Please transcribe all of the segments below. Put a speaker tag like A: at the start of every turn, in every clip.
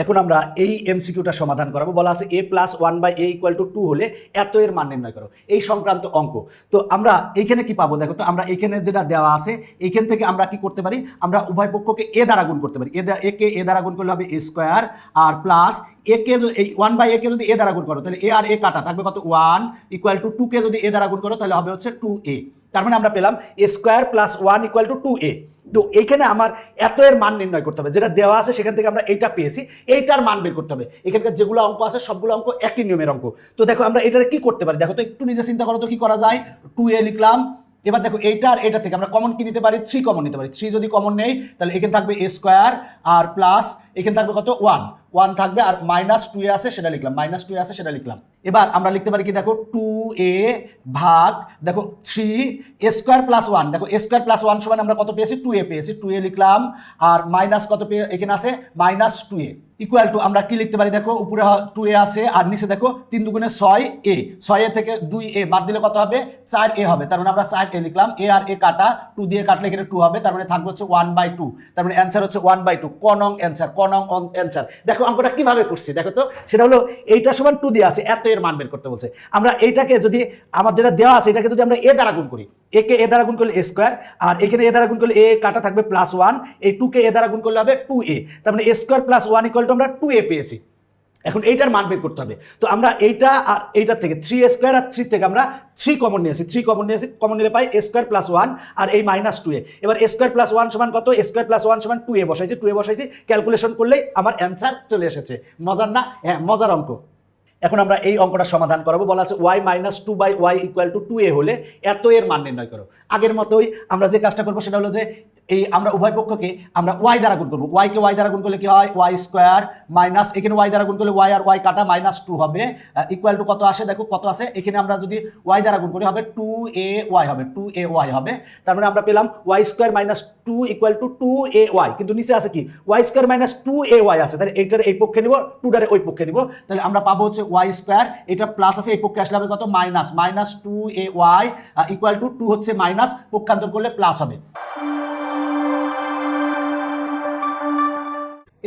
A: এখন আমরা এই এমসিকিউটা সমাধান করাবো। বলা আছে a plus 1/a equal to 2 হলে এত এর মান নির্ণয় করো, এই সংক্রান্ত অঙ্ক। তো আমরা এইখানে কি পাবো দেখো তো, আমরা এইখানে যেটা দেওয়া আছে এইখান থেকে আমরা কি করতে পারি, আমরা উভয় পক্ষকে a দ্বারা গুণ করতে পারি। একে a দ্বারা গুণ করলে হবে a স্কোয়ার, আর প্লাস একে এই 1/a কে যদি a দ্বারা গুণ করো তাহলে a আর a কাটা থাকবে কত 1 ইকুয়াল টু 2 কে যদি a দ্বারা গুণ করো তাহলে হবে হচ্ছে 2a। তার মানে আমরা পেলাম a square plus 1 equal to 2a। তো এইখানে আমার এত এর মান নির্ণয় করতে হবে, যেটা দেওয়া আছে সেখান থেকে আমরা এইটা পেয়েছি, এইটার মান বের করতে হবে। এখানকার যেগুলো অঙ্ক আছে সবগুলো অঙ্ক একই নিয়মের অঙ্ক। তো দেখো আমরা এটারে কি করতে পারি, দেখো তো একটু নিজে চিন্তা করো তো কি করা যায়। 2a লিখলাম, এবার দেখো এইটা আর এটা থেকে আমরা কমন কি নিতে পারি, 3 কমন নিতে পারি। 3 যদি কমন নেই তাহলে এখানে থাকবে a স্কোয়ার আর প্লাস এখানে থাকবে কত 1 থাকবে, আর মাইনাস 2a আছে সেটা লিখলাম, মাইনাস 2a আছে সেটা লিখলাম। এবার আমরা লিখতে পারি কি দেখো 2a ভাগ দেখো 3 a স্কোয়ার প্লাস 1, দেখো a স্কোয়ার প্লাস 1 সমান আমরা কত পেয়েছি 2a পেয়েছি, 2a লিখলাম, আর মাইনাস কত পেয়ে এখানে আছে মাইনাস 2a ইকুয়াল টু আমরা কি লিখতে পারি দেখো উপরে 2a আছে আর নিচে দেখো 3 দুগুণে 6a, 6a থেকে 2a বাদ দিলে কত হবে 4a হবে। তার মানে আমরা 4a লিখলাম, a আর a কাটা 2 দিয়ে কাটলে এখানে 2 হবে, তার মানে থাকবে হচ্ছে 1/2। তার মানে অ্যান্সার হচ্ছে 1/2, ক নং অ্যান্সার, ক নং অ্যান্সার। দেখো অঙ্কটা কিভাবে করছি দেখো তো, সেটা হলো এইটা সমান 2 দিয়ে আছে, এত এর মান বের করতে বলছে। আমরা এইটাকে যদি আমার যেটা দেওয়া আছে এটাকে যদি আমরা a দ্বারা গুণ করি, a কে a দ্বারা গুণ করলে a স্কোয়ার, আর এখানে a দ্বারা গুণ করলে a কাটা থাকবে প্লাস 1, এই 2 কে a দ্বারা গুণ করলে হবে 2a। তার মানে a square plus 1 equal to আমরা 2a পেয়েছি। এখন এইটার মান বের করতে হবে। তো আমরা এইটা আর এইটার থেকে 3a স্কোয়ার আর 3 থেকে আমরা 3 কমন নিয়েছি, 3 কমন নিয়েছি, কমন নিলে পাই a স্কোয়ার প্লাস 1 আর এই মাইনাস 2a। এবার a স্কোয়ার প্লাস 1 সমান কত, a স্কোয়ার প্লাস 1 সমান 2a বসাইছি, 2a বসাইছি, ক্যালকুলেশন করলেই আমার অ্যান্সার চলে এসেছে। মজার না? হ্যাঁ মজার অঙ্ক। এখন আমরা এই অঙ্কটা সমাধান করাবো। বলা আছে y minus 2/y equal to 2a হলে এত এর মান নির্ণয় করো। আগের মতোই আমরা যে কাজটা করবো সেটা হলো যে এই আমরা উভয় পক্ষকে আমরা y দ্বারা গুণ করবো। y কে y দ্বারা গুণ করলে কি হয় y স্কোয়ার মাইনাস এখানে y দ্বারা গুণ করলে y আর y কাটা মাইনাস 2 হবে ইকুয়াল টু কত আসে দেখো কত আছে এখানে, আমরা যদি y দ্বারা গুণ করি হবে 2ay হবে, 2ay হবে। তার মানে আমরা পেলাম y square minus 2 equal to 2ay, কিন্তু নিচে আছে কি y স্কোয়ার মাইনাস 2ay আছে, তাহলে এইটার এই পক্ষে নিব, 2টারে ওই পক্ষে নিব, তাহলে আমরা পাবো হচ্ছে y স্কোয়ার, এটা প্লাস আছে এই পক্ষে আসলে হবে কত মাইনাস 2ay ইকুয়াল টু 2 হচ্ছে মাইনাস, পক্ষান্তর করলে প্লাস হবে।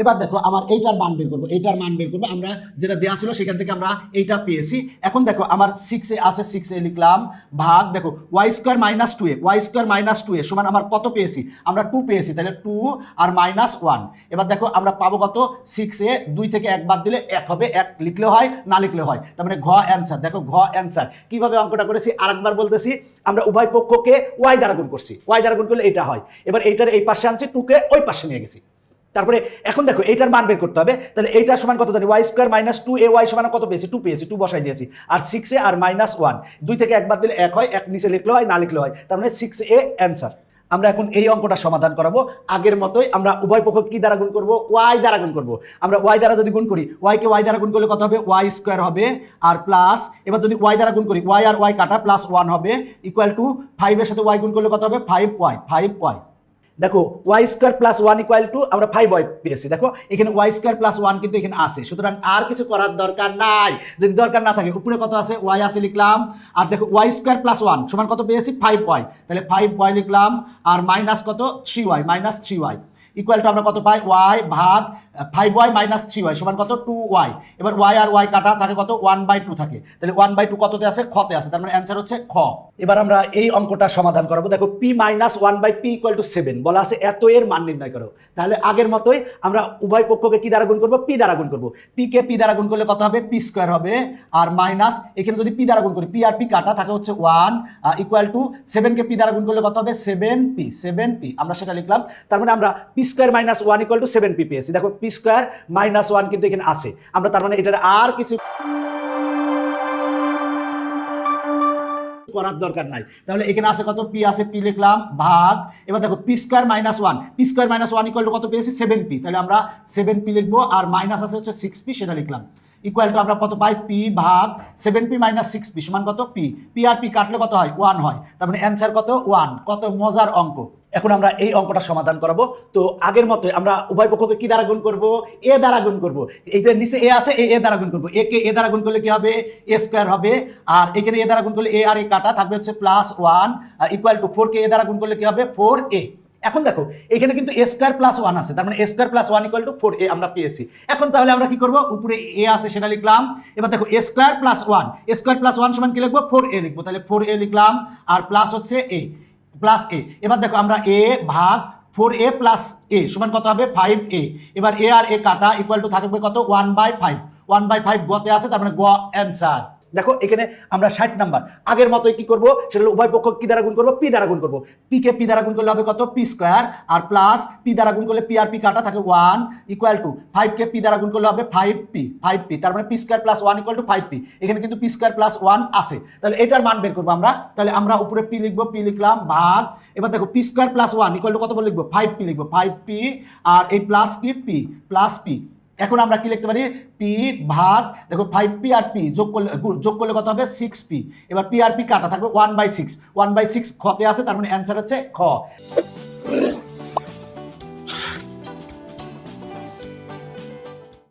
A: এবার দেখো আমার এইটার মান বের করবো, এইটার মান বের করবো। আমরা যেটা দেওয়া ছিল সেখান থেকে আমরা এইটা পেয়েছি। এখন দেখো আমার 6a আছে, 6a লিখলাম, ভাগ দেখো y square minus 2a, y square minus 2a সমান আমার কত পেয়েছি আমরা 2 পেয়েছি, তাহলে 2 আর মাইনাস 1। এবার দেখো আমরা পাবো কত 6a, 2 থেকে 1 বাদ দিলে 1 হবে, 1 লিখলেও হয় না লিখলেও হয়। তার মানে ঘ অ্যান্সার। দেখো ঘ অ্যান্সার। কিভাবে অঙ্কটা করেছি আরেকবার বলতেছি, আমরা উভয় পক্ষকে y দ্বারা গুণ করছি, y দ্বারা গুণ করলে এটা হয়। এবার এইটার এই পাশে আনছি, 2 কে ওই পাশে নিয়ে গেছি। তারপরে এখন দেখো এইটার মান বের করতে হবে, তাহলে এইটার সমান কত জানি y স্কোয়ার মাইনাস 2ay সমান কত পেয়েছি 2 পেয়েছি, 2 বসাই দিয়েছি, আর 6a আর মাইনাস 1, 2 থেকে 1 বাদ দিলে 1 হয়, 1 নিচে লিখলে হয় না লিখলে হয়, তার মানে 6a অ্যান্সার। আমরা এখন এই অঙ্কটা সমাধান করাবো। আগের মতোই আমরা উভয় পক্ষ কি দ্বারা গুণ করব, y দ্বারা গুণ করব। আমরা y দ্বারা যদি গুণ করি, y কে y দ্বারা গুণ করলে কত হবে y স্কোয়ার হবে, আর প্লাস এবার যদি y দ্বারা গুণ করি y আর y কাটা প্লাস 1 হবে ইকুয়াল টু 5 এর সাথে y গুণ করলে কত হবে 5y। দেখো y square plus 1 equal to আমরা 5y পেয়েছি। দেখো এখানে y স্কোয়ার প্লাস 1 কিন্তু এখানে আছে, সুতরাং আর কিছু করার দরকার নাই। যদি দরকার না থাকে উপরে কত আছে y আছে লিখলাম, আর দেখো y স্কোয়ার প্লাস 1 সমান কত পেয়েছি 5y, তাহলে 5y লিখলাম, আর মাইনাস কত 3y, minus 3y equal to আমরা কত পাই y ভাগ 5y মাইনাস 3y সমান কত 2y। এবার y আর y কাটা থাকে কত 1/2 থাকে, তাহলে 1/2 কততে আছে খতে আছে, তার মানে অ্যান্সার হচ্ছে খ। এবার আমরা এই অঙ্কটা সমাধান করাবো। দেখো p minus 1/p equal to 7 বলা আছে এত এর মান নির্ণয় করো। তাহলে আগের মতোই আমরা উভয় পক্ষকে কি দ্বারা গুণ করবো, p দ্বারা গুণ করবো। p কে p দ্বারা গুণ করলে কত হবে p স্কোয়ার হবে, আর মাইনাস এখানে যদি p দ্বারা গুণ করি p আর p কাটা থাকে হচ্ছে 1 ইকুয়াল টু 7 কে p দ্বারা গুণ করলে কত হবে 7p, আমরা সেটা লিখলাম। তার মানে আমরা p square minus 1 equal to 7p পেয়েছি। দেখো p স্কোয়ার মাইনাস 1 কিন্তু এখানে আছে, আমরা তার মানে এটার আর কিছু করার দরকার নাই। তাহলে এখানে আছে কত p আছে p লিখলাম, ভাগ এবার দেখো p square minus 1 equal to কত পেয়েছি 7p, তাহলে আমরা 7p লিখবো, আর মাইনাস আছে হচ্ছে 6p সেটা লিখলাম ইকুয়াল টু আমরা কত পাই p ভাগ 7p মাইনাস 6p সমান কত p আর p কাটলে কত হয় 1 হয়, তার মানে অ্যান্সার কত 1। কত মজার অঙ্ক। এখন আমরা এই অঙ্কটা সমাধান করাবো। তো আগের মতোই আমরা উভয় পক্ষকে কি দ্বারা গুণ করব, a দ্বারা গুণ করব। এই যে নিচে a আছে a দ্বারা গুণ করব, a কে a দ্বারা গুণ করলে কি হবে a স্কোয়ার হবে, আর এখানে a দ্বারা গুণ করলে a আর a কাটা থাকবে হচ্ছে plus 1 equal to 4 K a দ্বারা গুণ করলে কি হবে 4a। এখন দেখো এখানে কিন্তু a স্কয়ার প্লাস 1 আছে, তার মানে a square plus 1 equal to 4a আমরা পেয়েছি। এখন তাহলে আমরা কি করব, উপরে a আছে সেটা লিখলাম। এবার দেখো a square plus 1, a square plus 1 সমান কি লিখবো, 4a লিখবো। তাহলে 4a লিখলাম আর প্লাস হচ্ছে a, প্লাস a। এবার দেখো আমরা a ভাগ 4a প্লাস a সমান কত হবে, 5a। এবার a আর a কাটা ইকুয়াল টু থাকবে কত, 1/5। 1/5 গতে আছে, তার মানে গ অ্যান্সার। দেখো এখানে আমরা 60 নাম্বার আগের মতোই কি করব, সেটা হলো উভয় পক্ষ কি দ্বারা গুণ করব, পি দ্বারা গুণ করব। পি কে পি দ্বারা গুণ করলে হবে কত, পি স্কয়ার, আর প্লাস পি দ্বারা গুণ করলে পি আর পি কাটা থাকে 1 ইকুয়াল টু 5 কে পি দ্বারা গুণ করলে হবে 5p, তার মানে P square plus 1 equal to 5p। এখানে কিন্তু পি স্কয়ার প্লাস 1 আছে, তাহলে এটার মান বের করব আমরা। তাহলে আমরা উপরে পি লিখবো, পি লিখলাম ভাগ, এবার দেখো P square plus 1 equal to কত বলে লিখবো, 5p লিখবো, 5p আর এই প্লাস কি পি, প্লাস পি। এখন আমরা কি লিখতে পারি, পি ভাগ দেখো 5p আর p যোগ করলে কত হবে, 6p। এবার p আর p কাটা থাকবে 1/6, 1/6 খতে আছে, তার মানে অ্যান্সার হচ্ছে খ।